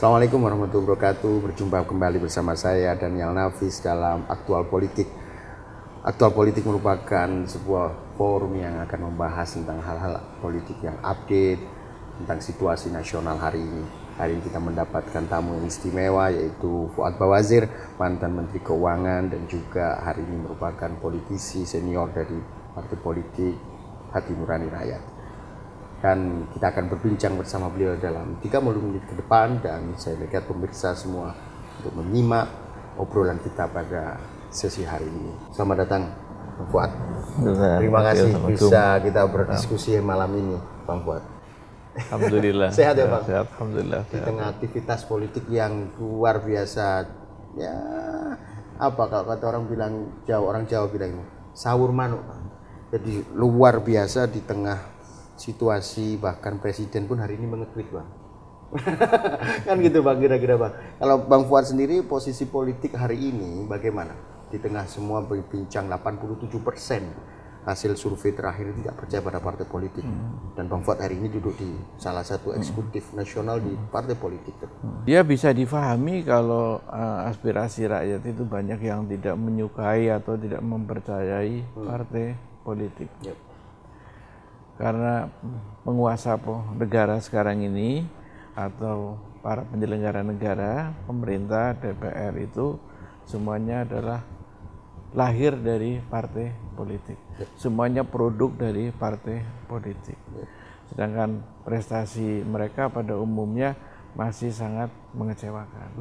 Assalamualaikum warahmatullahi wabarakatuh. Berjumpa kembali bersama saya Daniel Nafis dalam Aktual Politik. Aktual Politik merupakan sebuah forum yang akan membahas tentang hal-hal politik yang update tentang situasi nasional hari ini. Hari ini kita mendapatkan tamu yang istimewa, yaitu Fuad Bawazir, mantan Menteri Keuangan, dan juga hari ini merupakan politisi senior dari Partai Politik Hati Nurani Rakyat. Dan kita akan berbincang bersama beliau dalam 30 menit ke depan, dan saya lihat pemirsa semua untuk menyimak obrolan kita pada sesi hari ini. Selamat datang Bang Fuad. Terima kasih bisa kita berdiskusi malam ini Bang Fuad. Alhamdulillah. Sehat ya Bang? Sehat, alhamdulillah. Di tengah aktivitas politik yang luar biasa, ya apa kalau kata orang Jawa bilang ini, sahur manuk. Jadi luar biasa di tengah situasi, bahkan presiden pun hari ini mengetweet Bang. Kan gitu Bang, kira-kira Bang. Kalau Bang Fuad sendiri posisi politik hari ini bagaimana? Di tengah semua berbincang 87% hasil survei terakhir tidak percaya pada partai politik. Dan Bang Fuad hari ini duduk di salah satu eksekutif nasional di partai politik. Dia bisa difahami kalau aspirasi rakyat itu banyak yang tidak menyukai atau tidak mempercayai partai politik. Yep. Karena penguasa negara sekarang ini atau para penyelenggara negara, pemerintah, DPR itu semuanya adalah lahir dari partai politik. Semuanya produk dari partai politik. Sedangkan prestasi mereka pada umumnya masih sangat mengecewakan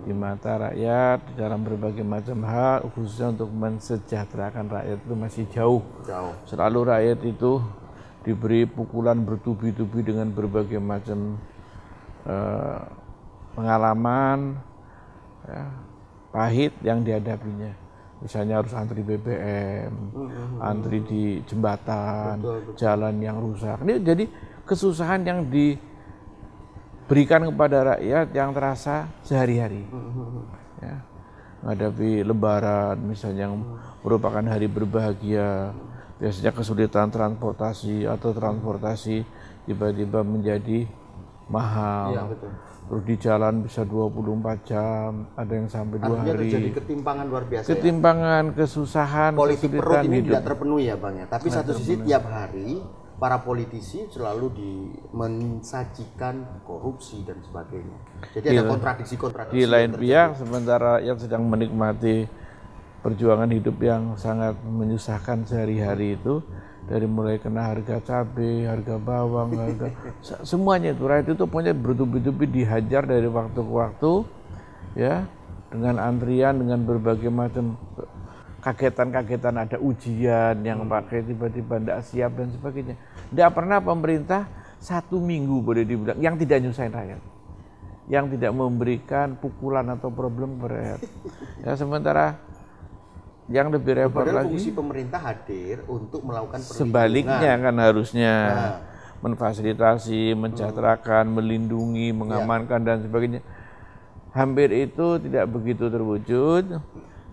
di mata rakyat dalam berbagai macam hal, khususnya untuk mensejahterakan rakyat itu masih jauh. Selalu rakyat itu diberi pukulan bertubi-tubi dengan berbagai macam pengalaman ya, pahit yang dihadapinya. Misalnya harus antri BBM, antri di jembatan, jalan yang rusak. Ini jadi kesusahan yang diberikan kepada rakyat yang terasa sehari-hari. Ya, menghadapi Lebaran misalnya yang merupakan hari berbahagia, biasanya kesulitan transportasi atau transportasi tiba-tiba menjadi mahal. Iya, betul. Terus di jalan bisa 24 jam, ada yang sampai 2 hari. Artinya terjadi ketimpangan luar biasa. Ketimpangan, kesusahan, politik perut ini hidup tidak terpenuhi ya Bang ya. Tapi satu sisi tiap hari para politisi selalu mensajikan korupsi dan sebagainya. Jadi ada kontradiksi-kontradiksi. Di lain pihak sementara yang sedang menikmati perjuangan hidup yang sangat menyusahkan sehari-hari itu, dari mulai kena harga cabai, harga bawang, harga semuanya itu rakyat itu punya bertubi-tubi dihajar dari waktu ke waktu, ya, dengan antrian, dengan berbagai macam kagetan-kagetan, ada ujian yang pakai tiba-tiba tidak siap dan sebagainya. Tidak pernah pemerintah 1 minggu boleh dibilang yang tidak nyusahin rakyat, yang tidak memberikan pukulan atau problem kepada rakyat. Ya, sementara yang lebih repot lagi, fungsi pemerintah hadir untuk melakukan perlindungan. Sebaliknya kan harusnya memfasilitasi, mensejahterakan, melindungi, mengamankan dan sebagainya. Hampir itu tidak begitu terwujud.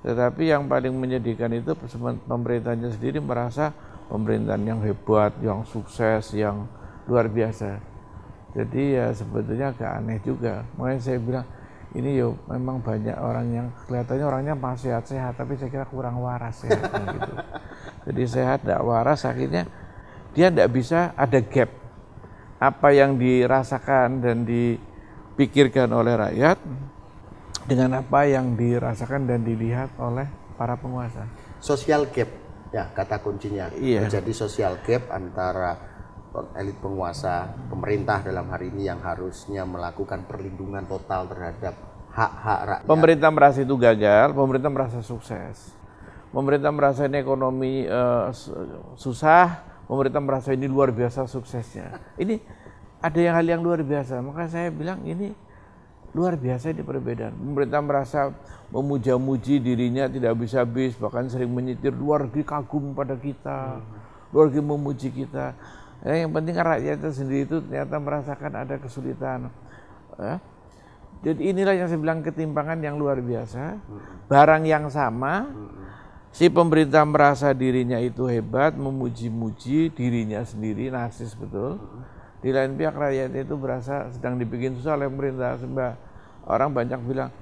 Tetapi yang paling menyedihkan itu pemerintahnya sendiri merasa pemerintahan yang hebat, yang sukses, yang luar biasa. Jadi ya sebetulnya agak aneh juga. Makanya saya bilang, ini yo memang banyak orang yang kelihatannya orangnya masih sehat, tapi saya kira kurang waras sehatnya gitu. Jadi sehat tidak waras, akhirnya dia tidak bisa, ada gap apa yang dirasakan dan dipikirkan oleh rakyat dengan apa yang dirasakan dan dilihat oleh para penguasa. Social gap, ya kata kuncinya. Iya. Terjadi social gap antara elit penguasa, pemerintah dalam hari ini yang harusnya melakukan perlindungan total terhadap hak-hak rakyat. Pemerintah merasa itu gagal, pemerintah merasa sukses. Pemerintah merasa ini ekonomi susah, pemerintah merasa ini luar biasa suksesnya. Ini ada hal yang luar biasa, maka saya bilang ini luar biasa di perbedaan. Pemerintah merasa memuja-muji dirinya tidak habis-habis, bahkan sering menyitir, luar biasa kagum pada kita, luar biasa memuji kita. Yang penting kan rakyat itu sendiri itu ternyata merasakan ada kesulitan. Jadi inilah yang saya bilang ketimpangan yang luar biasa. Barang yang sama, si pemerintah merasa dirinya itu hebat, memuji-muji dirinya sendiri, narsis betul. Di lain pihak rakyat itu berasa sedang dibikin susah oleh pemerintah. Sebab orang banyak bilang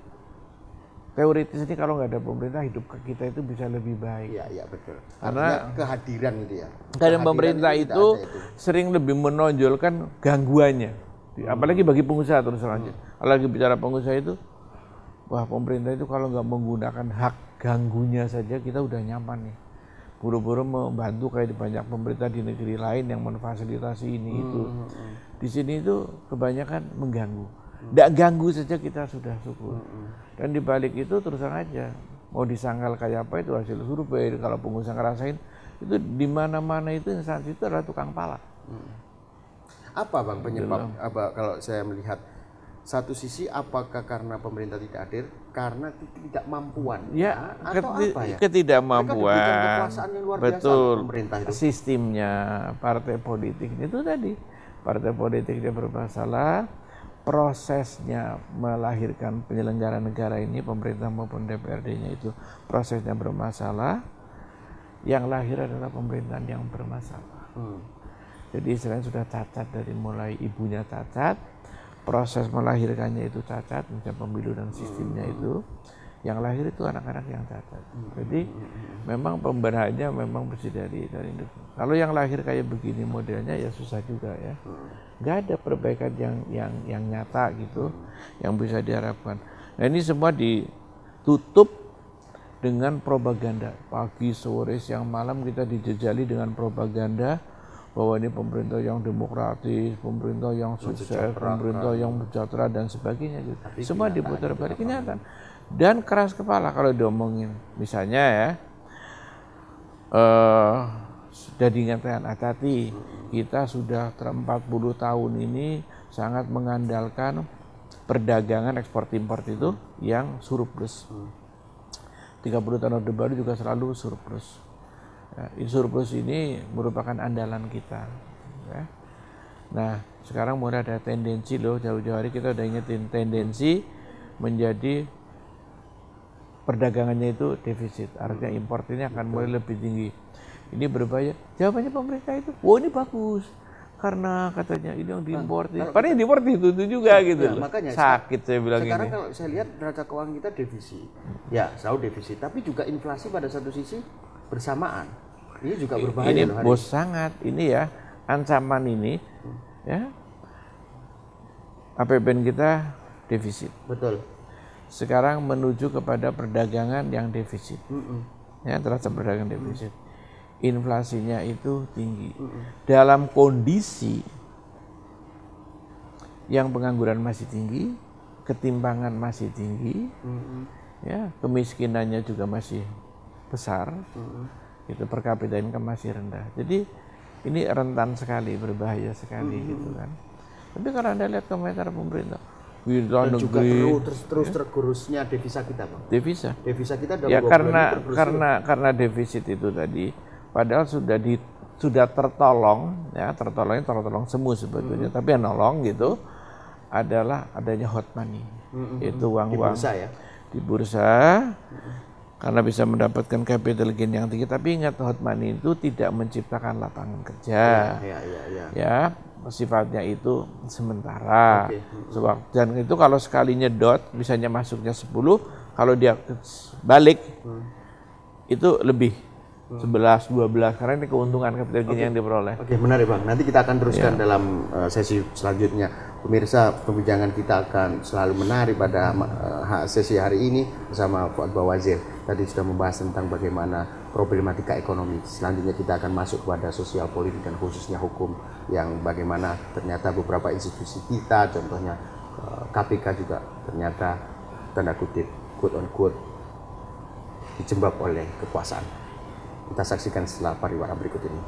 teoritis ini kalau nggak ada pemerintah hidup kita itu bisa lebih baik. Iya betul. Karena kehadiran itu ya. Karena pemerintah itu sering lebih menonjolkan gangguannya. Apalagi bagi pengusaha terus terang. Apalagi bicara pengusaha itu, wah pemerintah itu kalau nggak menggunakan hak ganggunya saja kita udah nyaman nih. Buru-buru membantu kayak di banyak pemerintah di negeri lain yang memfasilitasi ini itu. Di sini itu kebanyakan mengganggu. Nggak ganggu saja kita sudah syukur. Dan dibalik itu terus terang aja, mau disangkal kayak apa itu hasil survei. Kalau pengusaha ngerasain itu di mana-mana itu instansi itu adalah tukang pala. Apa Bang penyebab? Apa kalau saya melihat satu sisi apakah karena pemerintah tidak hadir, karena ketidakmampuan? Ya, atau apa ya? Ketidakmampuan. Betul. Itu. Sistemnya partai politik itu tadi. Partai politiknya bermasalah. Prosesnya melahirkan penyelenggara negara ini, pemerintah maupun DPRD-nya itu prosesnya bermasalah, yang lahir adalah pemerintahan yang bermasalah. Jadi istilahnya sudah cacat dari mulai ibunya cacat, proses melahirkannya itu cacat, misalnya pemilu dan sistemnya itu, yang lahir itu anak-anak yang cacat. Jadi memang pembenahannya memang bersih dari itu. Kalau yang lahir kayak begini modelnya ya susah juga ya. Nggak ada perbaikan yang nyata gitu, yang bisa diharapkan. Nah ini semua ditutup dengan propaganda. Pagi, sore, siang, malam kita dijejali dengan propaganda bahwa ini pemerintah yang demokratis, pemerintah yang sukses, pemerintah yang sejahtera dan sebagainya gitu. Semua diputar balik kenyataan. Dan keras kepala kalau diomongin. Misalnya ya, sudah diingatkan hati-hati, kita sudah 40 tahun ini sangat mengandalkan perdagangan ekspor import itu yang surplus. 30 tahun Orde Baru juga selalu surplus. Ya, surplus ini merupakan andalan kita. Ya. Nah, sekarang mulai ada tendensi loh, jauh-jauh hari kita udah ingetin tendensi menjadi perdagangannya itu defisit. Artinya import ini akan mulai lebih tinggi. Ini berbahaya. Jawabannya pemerintah itu, wah ini bagus. Karena katanya ini yang diimpor. Padahal yang diimpor itu juga gitu loh. Makanya, sakit saya bilang ini. Sekarang kalau saya lihat neraca keuangan kita defisit. Ya, selalu defisit. Tapi juga inflasi pada satu sisi bersamaan. Ini juga berbahaya. Ini bos sangat. Ini ya, ancaman ini. Ya, APBN kita defisit. Betul. Sekarang menuju kepada perdagangan yang defisit. Ya, neraca perdagangan defisit. Inflasinya itu tinggi. Dalam kondisi yang pengangguran masih tinggi, ketimpangan masih tinggi, ya, kemiskinannya juga masih besar, itu per kapita income masih rendah. Jadi ini rentan sekali, berbahaya sekali gitu kan. Tapi kalau Anda lihat komentar pemerintah, dan juga terus tergerusnya devisa kita, Bang. Devisa kita dalam ya karena defisit itu tadi, padahal sudah tertolong ya, tertolong semu sebetulnya, tapi yang nolong gitu adalah adanya hot money, yaitu uang-uang di bursa karena bisa mendapatkan capital gain yang tinggi. Tapi ingat, hot money itu tidak menciptakan lapangan kerja. Ya, sifatnya itu sementara. Dan itu kalau sekali nyedot, misalnya masuknya 10, kalau dia balik itu lebih 11, 12, karena ini keuntungan capital gain yang diperoleh. Oke, menarik Bang. Nanti kita akan teruskan dalam sesi selanjutnya. Pemirsa, perbincangan kita akan selalu menarik pada sesi hari ini bersama Fuad Bawazir. Tadi sudah membahas tentang bagaimana problematika ekonomi. Selanjutnya kita akan masuk kepada sosial politik dan khususnya hukum, yang bagaimana ternyata beberapa institusi kita, contohnya KPK juga ternyata tanda kutip, quote on quote, dijembab oleh kekuasaan. Kita saksikan setelah pariwara berikut ini.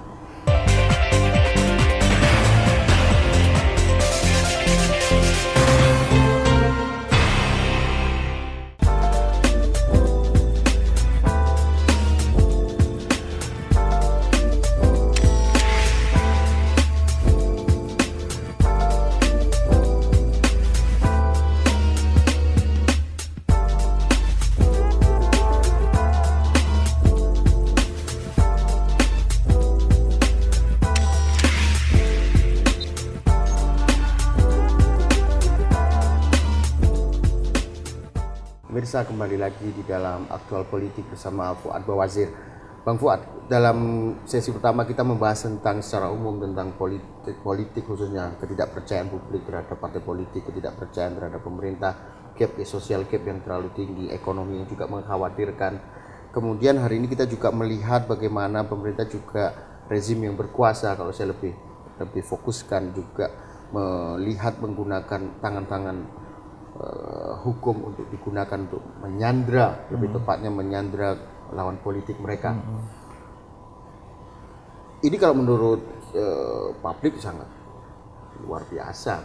Pemirsa, kembali lagi di dalam Aktual Politik bersama Fuad Bawazir. Bang Fuad, dalam sesi pertama kita membahas tentang secara umum tentang politik khususnya ketidakpercayaan publik terhadap partai politik, ketidakpercayaan terhadap pemerintah, social gap yang terlalu tinggi, ekonomi yang juga mengkhawatirkan. Kemudian hari ini kita juga melihat bagaimana pemerintah juga rezim yang berkuasa, kalau saya lebih fokuskan juga melihat menggunakan tangan-tangan hukum untuk digunakan untuk menyandra, lebih tepatnya menyandra lawan politik mereka. Ini kalau menurut publik sangat luar biasa.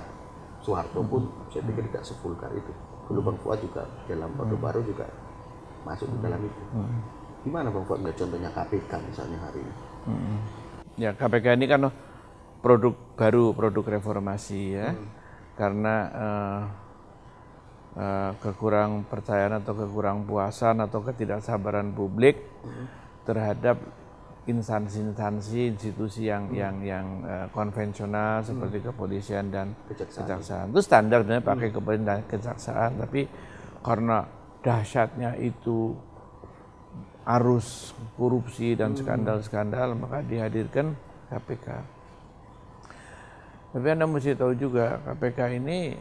Soeharto pun saya pikir tidak sevulgar itu. Dulu Bang Fuad juga dalam Orde Baru juga masuk di dalam itu. Gimana Bang Fuad melihat contohnya KPK misalnya hari ini? Ya, KPK ini kan produk baru, produk reformasi ya. Karena kekurang percayaan atau kekurang puasan atau ketidaksabaran publik terhadap instansi-instansi, institusi yang konvensional seperti kepolisian dan kejaksaan. Itu standarnya pakai kepolisian dan kejaksaan, tapi karena dahsyatnya itu arus korupsi dan skandal-skandal, maka dihadirkan KPK. Tapi Anda mesti tahu juga KPK ini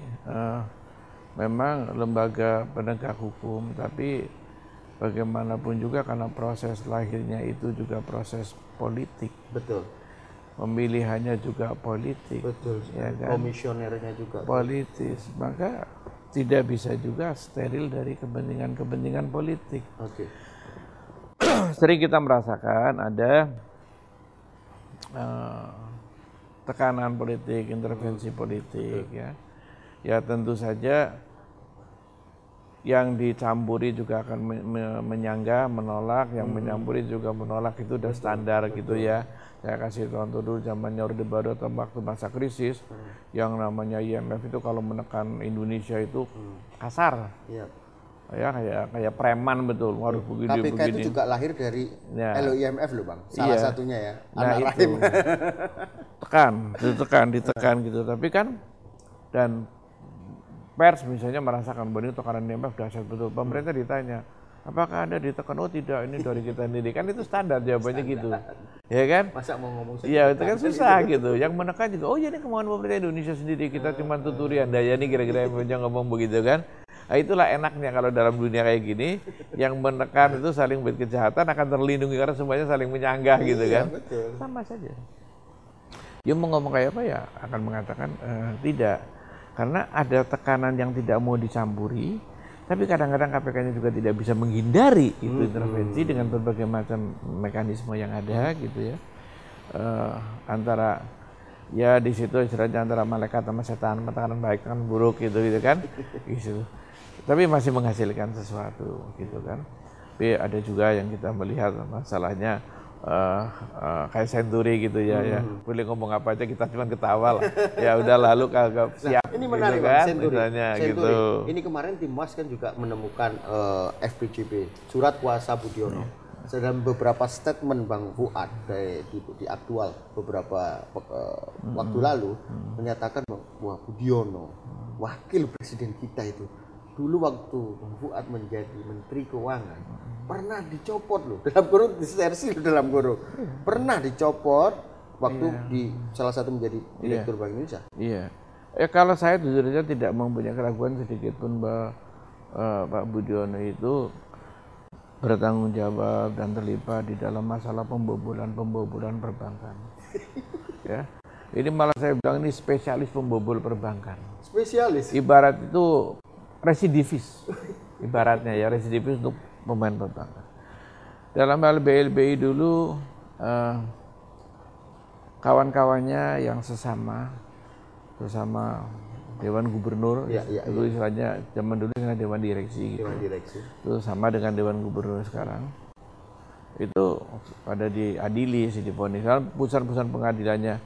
memang lembaga penegak hukum, tapi bagaimanapun juga karena proses lahirnya itu juga proses politik. Betul. Pemilihannya juga politik. Betul. Ya kan? Komisionernya juga politis. Maka tidak bisa juga steril dari kepentingan-kepentingan politik. Oke. Sering kita merasakan ada tekanan politik, intervensi politik ya. Ya tentu saja yang dicampuri juga akan menyangga, menolak, yang menyampuri juga menolak, itu udah standar gitu ya. Saya kasih contoh dulu zamannya Orde Baru atau waktu masa krisis, yang namanya IMF itu kalau menekan Indonesia itu kasar. Ya kayak preman betul, harus begini. KPK itu juga lahir dari LOIMF loh Bang, salah satunya ya. Nah itu ditekan gitu, tapi kan dan pers misalnya merasakan bahwa ini tekanan IMF dahsyat betul. Pemerintah ditanya, apakah Anda ditekan? Oh tidak, ini dari kita sendiri. Kan itu standar jawabannya gitu. Ya kan? Masa mau ngomong iya, itu kan susah gitu. Yang menekan juga, oh jadi kemauan pemerintah Indonesia sendiri, kita cuma tuturi Anda ya, ini kira-kira yang ngomong begitu kan. Nah itulah enaknya kalau dalam dunia kayak gini, yang menekan itu saling berkejahatan akan terlindungi karena semuanya saling menyanggah gitu kan. Betul. Sama saja. Ya mau ngomong kayak apa ya, akan mengatakan tidak. Karena ada tekanan yang tidak mau dicampuri, tapi kadang-kadang KPK-nya juga tidak bisa menghindari itu intervensi dengan berbagai macam mekanisme yang ada gitu ya. Antara ya di situ istilahnya antara malaikat sama setan, tekanan baik tekanan buruk gitu kan. Gitu. Tapi masih menghasilkan sesuatu gitu kan. Tapi ada juga yang kita melihat masalahnya kayak Senturi gitu ya, boleh ngomong apa aja kita cuma ketawa lah. Ya udah lalu kagak siap. Ini menarik gitu kan, Senturi. Gitu. Ini kemarin Timas kan juga menemukan FPJP, surat kuasa Budiono. Dalam beberapa statement Bang Fuad di aktual beberapa waktu lalu menyatakan bahwa Budiono, wakil presiden kita itu, dulu waktu Bang Fuad menjadi Menteri Keuangan pernah dicopot loh, dalam kurung disersi dalam kurung, pernah dicopot waktu di salah satu menjadi direktur Bank Indonesia. Iya. Kalau saya jujur saja tidak mempunyai keraguan sedikit pun bahwa Pak Budiono itu bertanggung jawab dan terlibat di dalam masalah pembobolan perbankan. Ya. Ini malah saya bilang ini spesialis pembobol perbankan. Spesialis. Ibarat itu residivis. Ibaratnya ya residivis untuk pemain perbankan. Dalam hal BLBI dulu kawan-kawannya yang sesama Dewan Gubernur, dulu istilahnya zaman dulu dengan Dewan Direksi gitu. Dewan Direksi. Itu sama dengan Dewan Gubernur sekarang. Itu pada diadili sih divonis. Putusan-putusan pengadilannya,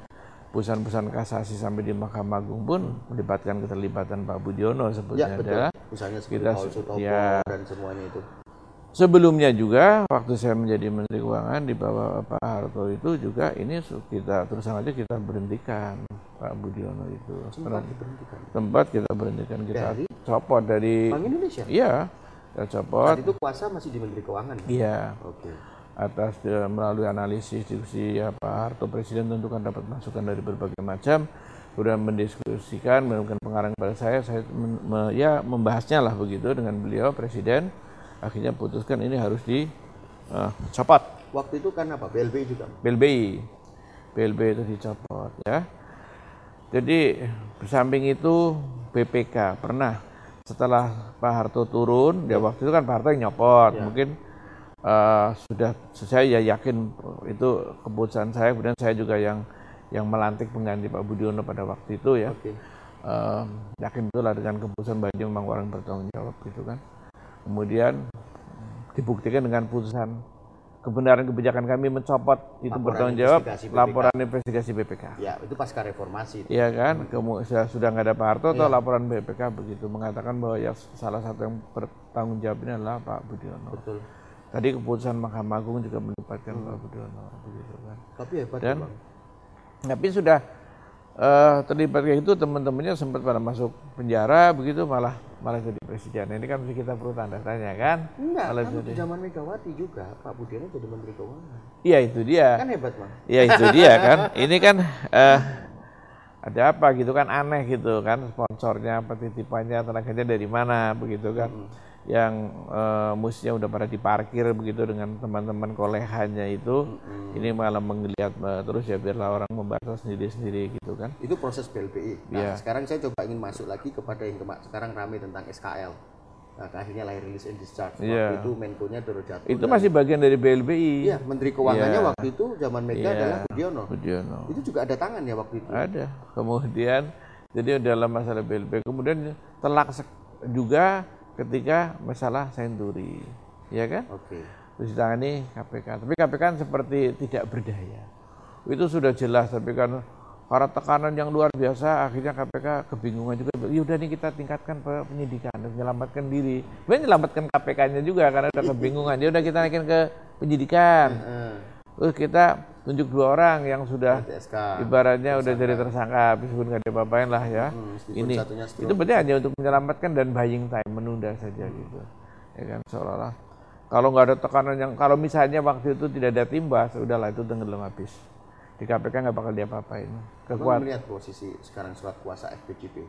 putusan-putusan kasasi sampai di Mahkamah Agung pun melibatkan keterlibatan Pak Budiono sebetulnya adalah misalnya seperti Paul Sutopo dan semuanya itu. Sebelumnya juga waktu saya menjadi Menteri Keuangan di bawah Pak Harto itu juga ini kita terus aja kita berhentikan Pak Budiono itu. Sempat diberhentikan. Tempat kita berhentikan, kita copot dari Bank Indonesia. Iya. Saya copot. Saat itu kuasa masih di Menteri Keuangan? Iya. Oke. Atas melalui analisis diskusi Pak Harto, Presiden tentu kan dapat masukan dari berbagai macam, sudah mendiskusikan, memberikan pengarahan kepada saya ya membahasnya lah begitu dengan beliau Presiden, akhirnya putuskan ini harus dicopot. Waktu itu kan apa? BLBI juga? BLBI itu dicopot ya. Jadi samping itu BPK pernah setelah Pak Harto turun, ya waktu itu kan Pak Harto yang nyopot, mungkin sudah saya yakin itu keputusan saya, kemudian saya juga yang melantik pengganti Pak Budiono pada waktu itu ya. Yakin itulah dengan keputusan Banjir memang orang bertanggung jawab gitu kan. Kemudian dibuktikan dengan putusan kebenaran kebijakan kami mencopot itu bertanggung jawab laporan investigasi BPK. Ya, itu pasca reformasi. Iya kan, sudah nggak ada Pak Harto atau laporan BPK begitu mengatakan bahwa ya salah satu yang bertanggung jawab ini adalah Pak Budiono. Betul. Tadi keputusan Mahkamah Agung juga melibatkan Pak Budiono begitu kan. Tapi hebat dan Bang. Tapi sudah terlibat kayak itu, teman-temannya sempat pada masuk penjara begitu, malah jadi presiden. Ini kan mesti kita perlu tanda tanya kan. Enggak, kan di zaman Megawati juga Pak Budiono jadi Menteri Keuangan. Iya itu dia. Kan hebat Bang. Iya itu dia kan. Ini kan ada apa gitu kan, aneh gitu kan, sponsornya, petitipannya, tenaganya dari mana begitu kan. Yang musnya udah pada diparkir begitu dengan teman-teman kolehannya itu, ini malah menggeliat terus ya, biarlah orang membaca sendiri-sendiri gitu kan. Itu proses BLBI. Nah sekarang saya coba ingin masuk lagi kepada yang sekarang ramai tentang SKL. Nah, akhirnya lahir release and discharge. Waktu itu Menko-nya Doro Jatun. Itu masih bagian dari BLBI. Iya, Menteri Keuangannya waktu itu zaman Mega adalah Budiono. Itu juga ada tangan ya waktu itu. Ada. Kemudian jadi dalam masalah BLBI, kemudian telak juga ketika masalah Senturi, ya kan? Terus ditangani KPK. Tapi KPK kan seperti tidak berdaya. Itu sudah jelas, tapi kan karena tekanan yang luar biasa, akhirnya KPK kebingungan juga. Ya udah nih kita tingkatkan penyidikan dan menyelamatkan diri. Menyelamatkan KPK-nya juga karena udah kebingungan. Ya udah kita naikin ke penyidikan. Terus kita tunjuk 2 orang yang sudah ibaratnya udah jadi tersangka, meskipun nggak diapa-apain lah ya. Ini itu berarti hanya untuk menyelamatkan dan buying time, menunda saja gitu. Ya kan, seolah-olah kalau nggak ada tekanan yang, kalau misalnya waktu itu tidak ada timbas, udahlah itu tenggelam habis. Di KPK nggak bakal diapa-apain. Kekuatan melihat posisi sekarang surat kuasa FPJP.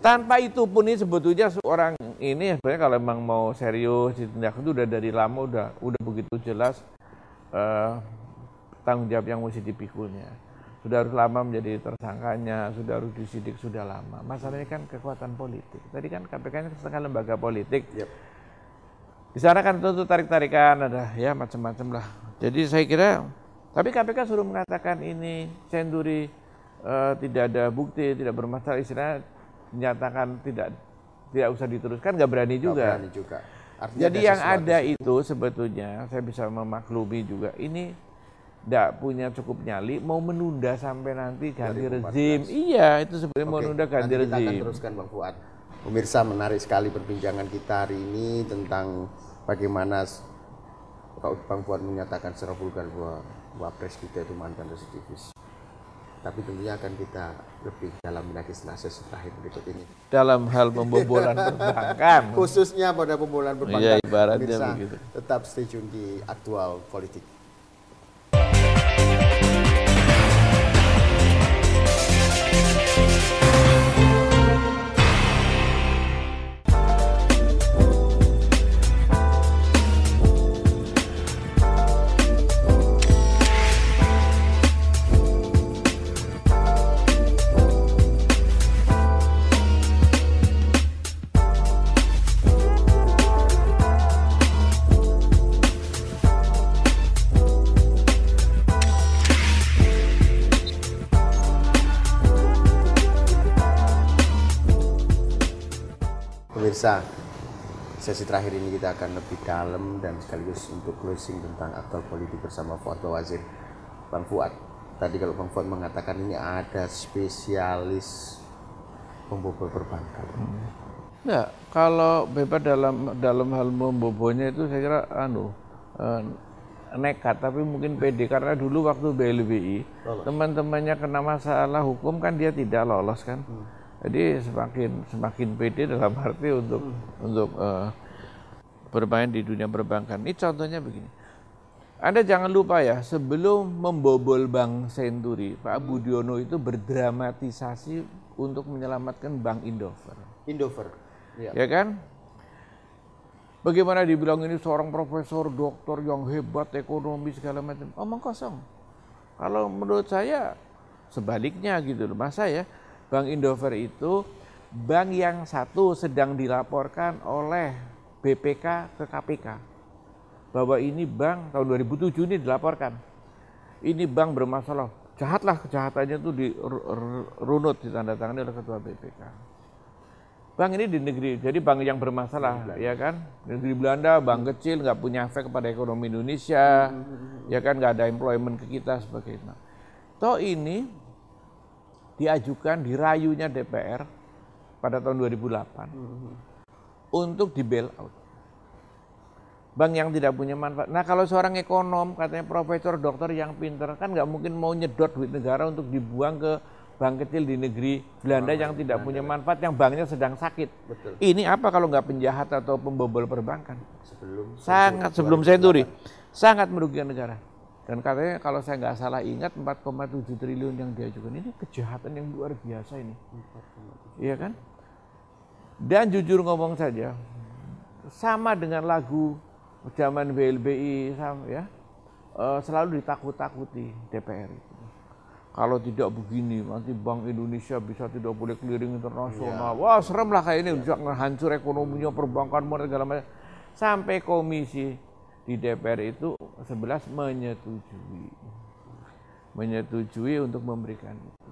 Tanpa itu pun ini sebetulnya seorang ini sebenarnya kalau memang mau serius ditindak itu udah dari lama, udah begitu jelas tanggung jawab yang mesti dipikulnya. Sudah harus lama menjadi tersangkanya, sudah harus disidik sudah lama. Masalahnya kan kekuatan politik. Tadi kan KPK ini setengah lembaga politik. Di sana kan tentu tarik-tarikan, ada ya macam-macam lah. Jadi saya kira, tapi KPK suruh mengatakan ini Senturi tidak ada bukti, tidak bermasalah, istilahnya menyatakan tidak usah diteruskan, nggak berani juga. Jadi yang ada itu sebetulnya saya bisa memaklumi juga, ini tidak punya cukup nyali, mau menunda sampai nanti ganti rezim. Iya, itu sebenarnya mau menunda ganti rezim. Kita akan teruskan Bang Fuad. Pemirsa, menarik sekali perbincangan kita hari ini tentang bagaimana Bang Fuad menyatakan secara vulgar bahwa Wapres kita itu mantan residivis. Tapi tentunya akan kita lebih dalam lagi setelah sesi terakhir berikut ini. Dalam hal pembobolan perbankan. Khususnya pada pembobolan perbankan. Iya, ibaratnya pemirsa, begitu. tetap stay tune di Aktual Politik. Pemirsa, sesi terakhir ini kita akan lebih dalam dan sekaligus untuk closing tentang aktual politik bersama Fuad Bawazir. Bang Fuad, tadi kalau Bang Fuad mengatakan ini ada spesialis pembobol perbankan. Nah, kalau bebas dalam hal membobolnya itu saya kira nekat, tapi mungkin pede, karena dulu waktu BLBI teman-temannya kena masalah hukum kan dia tidak lolos kan. Jadi semakin pede dalam arti untuk bermain di dunia perbankan. Ini contohnya begini. Anda jangan lupa ya, sebelum membobol Bank Senturi, Pak Budiono itu berdramatisasi untuk menyelamatkan Bank Indover. Ya kan? Bagaimana dibilang ini seorang profesor, doktor yang hebat, ekonomi segala macam. Omong kosong. Kalau menurut saya sebaliknya gitu loh. Masa ya Bank Indover itu bank yang satu sedang dilaporkan oleh BPK ke KPK. Bahwa ini bank tahun 2007 ini dilaporkan. Ini bank bermasalah. Jahatlah kejahatannya itu dirunut ditandatangani oleh ketua BPK. Bank ini di negeri, jadi bank yang bermasalah, ya kan? Negeri Belanda, bank kecil, nggak punya efek kepada ekonomi Indonesia, ya kan? Nggak ada employment ke kita sebagainya. Toh ini diajukan, dirayunya DPR pada tahun 2008 untuk di bail out. Bank yang tidak punya manfaat. Nah kalau seorang ekonom, katanya profesor, dokter yang pinter, kan nggak mungkin mau nyedot duit negara untuk dibuang ke bank kecil di negeri Belanda yang tidak punya manfaat, yang banknya sedang sakit. Betul. Ini apa kalau nggak penjahat atau pembobol perbankan? Sebelum Senturi, sangat merugikan negara. Dan katanya kalau saya nggak salah ingat 4,7 triliun yang diajukan, ini kejahatan yang luar biasa ini. Iya kan? Dan jujur ngomong saja, sama dengan lagu zaman BLBI, ya, selalu ditakut-takuti DPR itu. Kalau tidak begini, nanti Bank Indonesia bisa tidak boleh clearing internasional. Wah serem lah kayak ini, bisa ngehancur ekonominya, perbankan, segala macam. Sampai komisi di DPR itu 11 menyetujui untuk memberikan itu.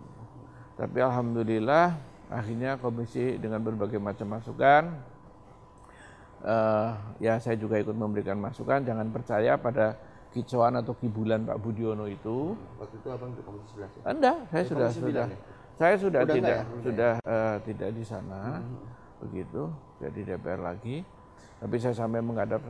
Tapi alhamdulillah akhirnya komisi dengan berbagai macam masukan, ya saya juga ikut memberikan masukan, jangan percaya pada kicauan atau kibulan Pak Budiono itu. Waktu itu abang di komisi 11 ya? Enggak, saya sudah tidak di sana, begitu, saya di DPR lagi. Tapi saya sampai menghadap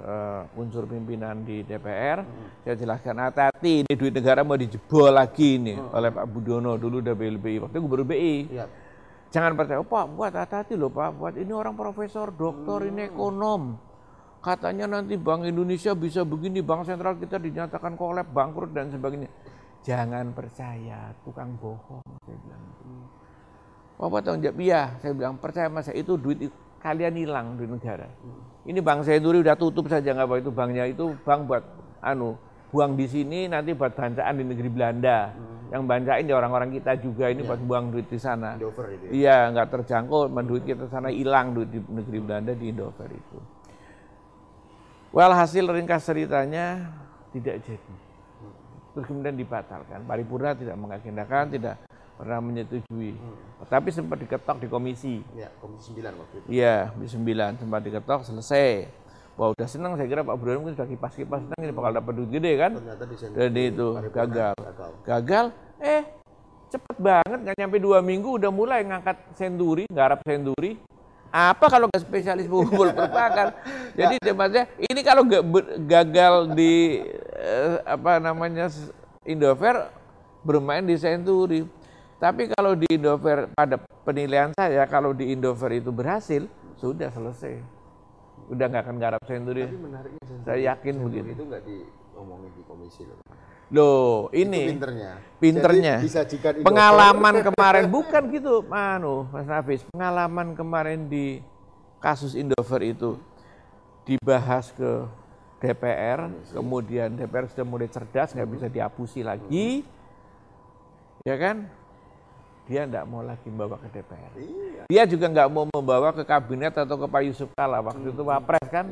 unsur pimpinan di DPR, saya jelaskan hati-hati ini duit negara mau dijebol lagi nih oleh Pak Budiono, dulu udah BLBI, waktu gubernur BI. Jangan percaya, Pak, buat hati-hati loh Pak, buat ini orang profesor, doktor, ini ekonom. Katanya nanti Bank Indonesia bisa begini, Bank Sentral kita dinyatakan kolab, bangkrut dan sebagainya. Jangan percaya, tukang bohong, saya bilang. Bapak tanggung jawab, iya, saya bilang percaya mas, itu duit kalian hilang di negara. Ini Bank Senturi udah tutup saja, nggak apa itu banknya, itu bank buat buang di sini, nanti buat bancaan di negeri Belanda. Yang bancain ya orang-orang kita juga, ini buat buang duit di sana. Indover itu ya? Iya, nggak terjangkau, duit kita sana hilang, duit di negeri Belanda di Indover itu. Hasil ringkas ceritanya tidak jadi. Terus kemudian dibatalkan. Paripurna tidak mengagendakan, tidak pernah menyetujui. Tapi sempat diketok di komisi. Ya, komisi 9 waktu itu. Iya, komisi 9 sempat diketok, selesai. Wah udah senang, saya kira Pak Budiono mungkin sudah kipas-kipas senang ini bakal dapat duit gede kan. Dan itu gagal. Cepet banget, nggak nyampe 2 minggu udah mulai ngangkat Senturi, garap Senturi. Apa kalau nggak spesialis pembobol perbankan? Jadi tempatnya ini kalau gagal di Indover, bermain di Senturi. Tapi kalau di Indover, pada penilaian saya, kalau di Indover itu berhasil, sudah selesai. Udah nggak akan garap Senturi. Tapi menariknya Senturi, saya yakin begitu. Itu nggak diomongin di komisi loh. Loh, ini itu pinternya. Pengalaman kemarin bukan gitu, Mas Nafis. Pengalaman kemarin di kasus Indover itu dibahas ke DPR, kemudian DPR sudah mulai cerdas, nggak bisa dihapusi lagi, ya kan? Dia nggak mau lagi membawa ke DPR. Dia juga nggak mau membawa ke kabinet atau ke Pak Yusuf Kalla. Waktu itu Wapres kan,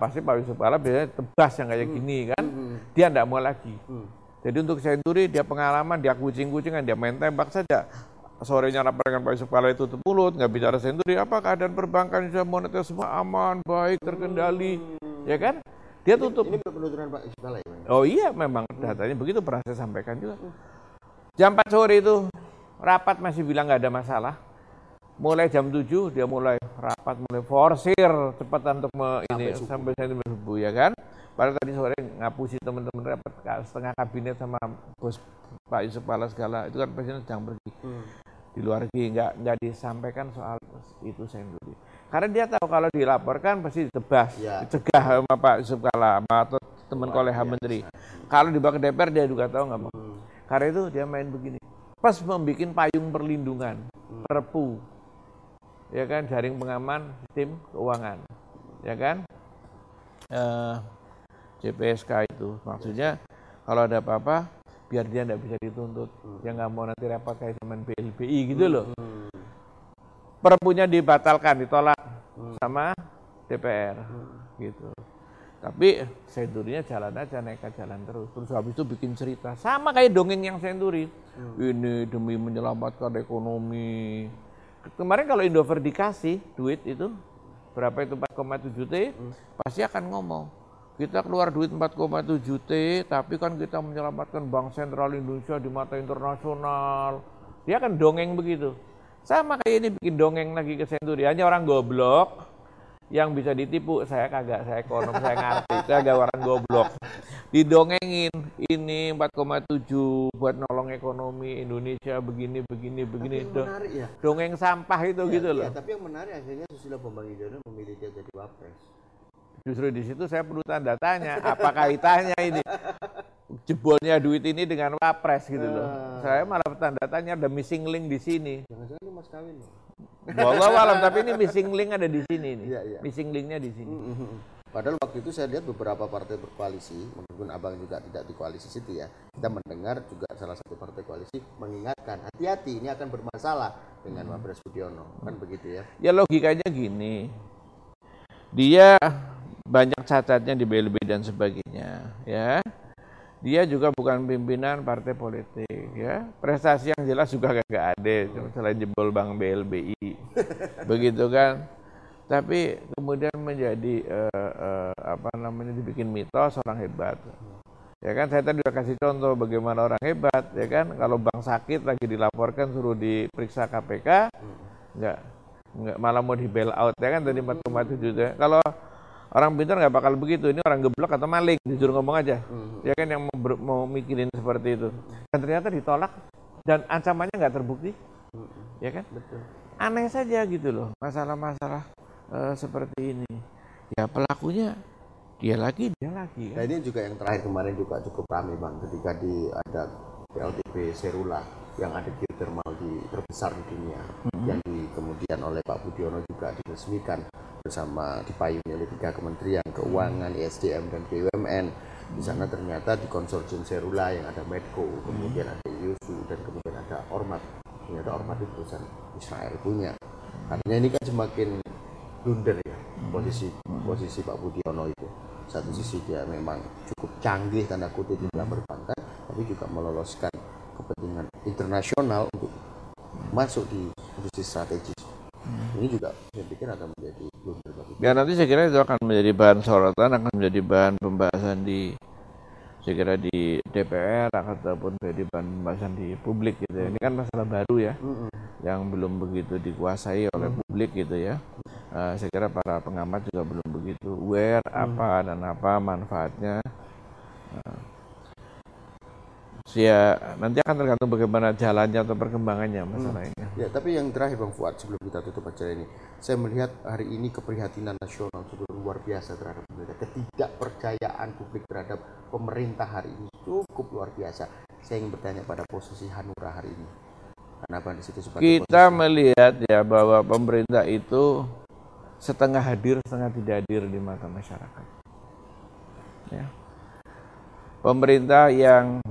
pasti Pak Yusuf Kalla biasanya tebas yang kayak gini kan. Dia nggak mau lagi. Jadi untuk Senturi dia pengalaman, dia kucing-kucingan, dia main tembak saja. Sorenya rapat dengan Pak Yusuf Kalla itu tutup mulut, nggak bicara Senturi. Apa keadaan perbankan Indonesia moneter semua aman, baik, terkendali, ya kan? Dia tutup. Ini penuturan Pak Yusuf Kalla ya? Oh iya, memang datanya begitu, pernah saya sampaikan juga. Jam 4 sore itu rapat masih bilang nggak ada masalah. Mulai jam 7 dia mulai rapat, mulai forsir cepat untuk sampai subuh ya kan. Padahal tadi sore ngapusi teman-teman rapat setengah kabinet sama bos Pak Yusuf Kalla segala, itu kan presiden sedang pergi di luar negeri, nggak disampaikan soal itu Senturi. Karena dia tahu kalau dilaporkan pasti ditebas, dicegah sama Pak Yusuf Kala atau teman koleha menteri. Kalau dibawa ke DPR dia juga tahu nggak mau. Karena itu dia main begini. Pas membuat payung perlindungan, Perpu, ya kan, jaring pengaman sistem keuangan, ya kan, JPSK itu maksudnya kalau ada apa-apa biar dia nggak bisa dituntut, yang nggak mau nanti repot kayak zaman BLBI gitu loh. Perpunya dibatalkan, ditolak sama DPR, gitu. Tapi Senturinya jalan aja, nekat jalan terus. Terus habis itu bikin cerita, sama kayak dongeng yang Senturi. Ini demi menyelamatkan ekonomi. Kemarin kalau Indover dikasih duit itu, berapa itu 4,7 T, pasti akan ngomong. Kita keluar duit 4,7 T, tapi kan kita menyelamatkan Bank Sentral Indonesia di mata internasional. Dia kan dongeng begitu. Sama kayak ini bikin dongeng lagi ke Senturi, hanya orang goblok yang bisa ditipu. Saya kagak, saya ekonom, saya ngerti, saya agak orang goblok. Didongengin, ini 4,7 buat nolong ekonomi Indonesia begini. Menarik ya. Dongeng sampah itu ya, gitu loh. Tapi yang menarik akhirnya Susilo Bambang Yudhoyono memilih dia jadi wapres. Justru di situ saya perlu tanda tanya, apa kaitannya ini jebolnya duit ini dengan wapres gitu loh. Saya malah tanda tanya ada missing link di sini. Jangan-jangan ini mas kawin loh. Wallahu alam, tapi ini missing link ada di sini nih. Iya. Missing linknya di sini. Padahal waktu itu saya lihat beberapa partai berkoalisi, meskipun abang juga tidak di koalisi situ ya, kita mendengar juga salah satu partai koalisi mengingatkan, hati-hati ini akan bermasalah dengan Wapres Budiono, kan begitu ya? Ya logikanya gini, dia banyak cacatnya di BLB dan sebagainya, ya. Dia juga bukan pimpinan partai politik, ya. Prestasi yang jelas juga gak ada, selain jebol Bank BLBI, begitu kan. Tapi kemudian menjadi dibikin mitos orang hebat. Ya kan, saya tadi udah kasih contoh bagaimana orang hebat, ya kan. Kalau bank sakit lagi dilaporkan suruh diperiksa KPK, enggak malah mau di bail out, ya kan, tadi 4,7 juta. Kalau orang pintar nggak bakal begitu, ini orang geblok atau maling, jujur ngomong aja, ya kan, yang mau mikirin seperti itu. Dan ternyata ditolak dan ancamannya nggak terbukti, ya kan. Betul. Aneh saja gitu loh, masalah-masalah seperti ini. Ya pelakunya dia lagi. Nah ini juga yang terakhir kemarin juga cukup ramai bang, ketika ada PLTP Serula yang ada geothermal terbesar di dunia, yang kemudian oleh Pak Budiono juga diresmikan bersama dipayungi oleh 3 kementerian, Keuangan, ESDM dan BUMN. Di sana ternyata di konsorsium Serula yang ada Medco, kemudian ada IUSU dan kemudian ada Ormat. Ternyata Ormat itu perusahaan Israel punya. Artinya ini kan semakin blunder ya posisi Pak Budiono itu. Satu sisi dia memang cukup canggih tanda kutip di dalam perbankan, tapi juga meloloskan kepentingan internasional untuk masuk di industri strategis. Ini juga saya pikir akan menjadi blunder bagi. Ya nanti saya kira itu akan menjadi bahan sorotan, akan menjadi bahan pembahasan saya kira di DPR ataupun menjadi bahan pembahasan di publik gitu ya. Ini kan masalah baru ya, yang belum begitu dikuasai oleh publik gitu ya. Saya kira para pengamat juga belum begitu aware apa dan apa manfaatnya. Ya nanti akan tergantung bagaimana jalannya atau perkembangannya masalah ini. Ya, tapi yang terakhir Bang Fuad, sebelum kita tutup acara ini, saya melihat hari ini keprihatinan nasional cukup luar biasa terhadap pemerintah. Ketidakpercayaan publik terhadap pemerintah hari ini cukup luar biasa. Saya ingin bertanya pada posisi Hanura hari ini. Kenapa di situ sebagai kita melihat ya bahwa pemerintah itu setengah hadir, setengah tidak hadir di mata masyarakat. Ya. Pemerintah yang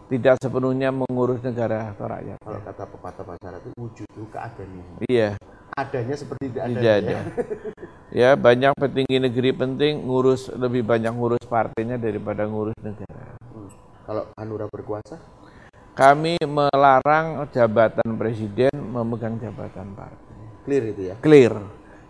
tidak sepenuhnya mengurus negara atau rakyat. Kalau kata pepatah bahasa itu wujud keadaan. Iya. Adanya seperti tidak ada. Ya banyak petinggi negeri penting lebih banyak ngurus partainya daripada ngurus negara. Kalau Hanura berkuasa? Kami melarang jabatan presiden memegang jabatan partai. Clear itu ya? Clear.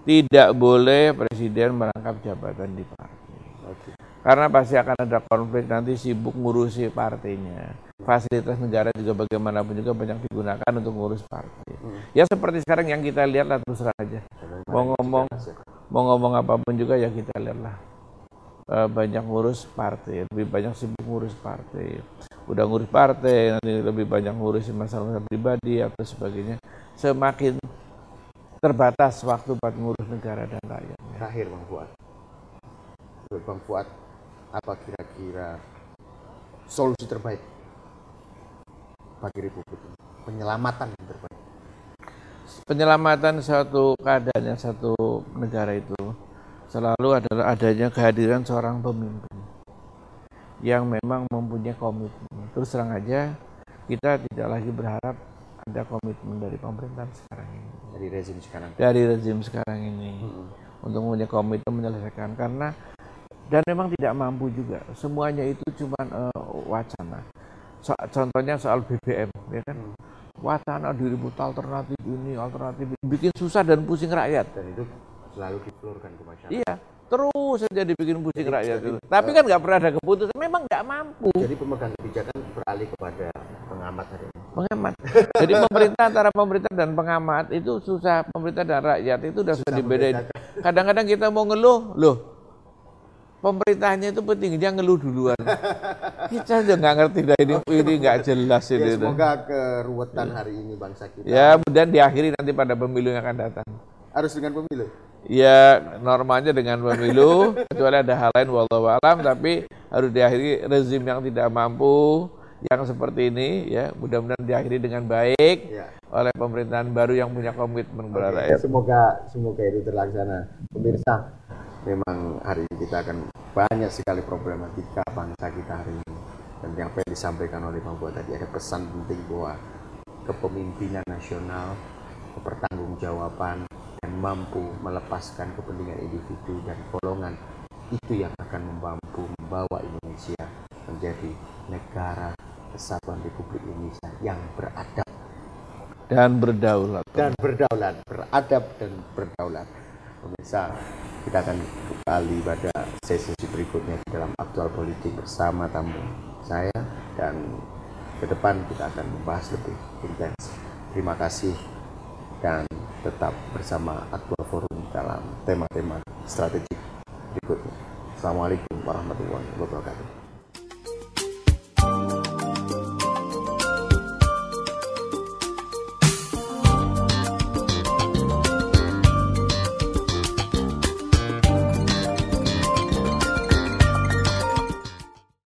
Tidak boleh presiden merangkap jabatan di partai. Okay. Karena pasti akan ada konflik, nanti sibuk ngurusi partainya. Fasilitas negara juga bagaimanapun juga banyak digunakan untuk ngurus partai. Ya seperti sekarang yang kita lihat lah, terus aja. Mau ngomong apapun juga ya kita lihat lah. Banyak ngurus partai, lebih banyak sibuk ngurus partai. Udah ngurus partai, nanti lebih banyak ngurus masalah pribadi atau sebagainya. Semakin terbatas waktu buat ngurus negara dan rakyat. Terakhir Bang Fuad. Menurut Bang Fuad, apa kira-kira solusi terbaik bagi Republik ini? Penyelamatan yang terbaik. Penyelamatan satu keadaannya satu negara itu selalu adalah adanya kehadiran seorang pemimpin yang memang mempunyai komitmen. Terus terang aja, kita tidak lagi berharap ada komitmen dari pemerintahan sekarang ini. Dari rezim sekarang ini. Untuk mempunyai komitmen menyelesaikan. Karena, dan memang tidak mampu juga. Semuanya itu cuma wacana. Contohnya soal BBM, ya kan? Wacana diribut alternatif ini, alternatif ini. Bikin susah dan pusing rakyat. Dan itu selalu diflorkan ke masyarakat. Iya. Terus saja dibikin pusing rakyat itu. Tapi kan nggak pernah ada keputusan, memang nggak mampu. Jadi pemegang kebijakan beralih kepada pengamat hari ini. Pengamat. Jadi pemerintah antara pemerintah dan pengamat itu susah, pemerintah dan rakyat itu udah susah dibedain. Kadang-kadang kita mau ngeluh, loh pemerintahnya itu penting, dia ngeluh duluan. Kita udah nggak ngerti dah ini nggak jelas Ya, ini. semoga keruwetan hari ini bangsa kita. Ya, kemudian diakhiri nanti pada pemilu yang akan datang. Harus dengan pemilu. Ya, normalnya dengan pemilu, kecuali ada hal lain wallahu alam, tapi harus diakhiri rezim yang tidak mampu, yang seperti ini, ya mudah-mudahan diakhiri dengan baik oleh pemerintahan baru yang punya komitmen kepada rakyat. Semoga itu terlaksana. Pemirsa, memang hari ini kita akan banyak sekali problematika bangsa kita hari ini. Dan yang pengen disampaikan oleh Bang Fuad tadi ada pesan penting bahwa kepemimpinan nasional, kepertanggungjawaban, dan mampu melepaskan kepentingan individu dan golongan itu yang akan mampu membawa Indonesia menjadi negara kesatuan Republik Indonesia yang beradab dan berdaulat. Beradab dan berdaulat. Pemirsa, kita akan kembali pada sesi berikutnya dalam Aktual Politik bersama tamu saya, dan ke depan kita akan membahas lebih intens. Terima kasih dan tetap bersama Aktual Forum dalam tema-tema strategik berikutnya. Assalamualaikum warahmatullahi wabarakatuh.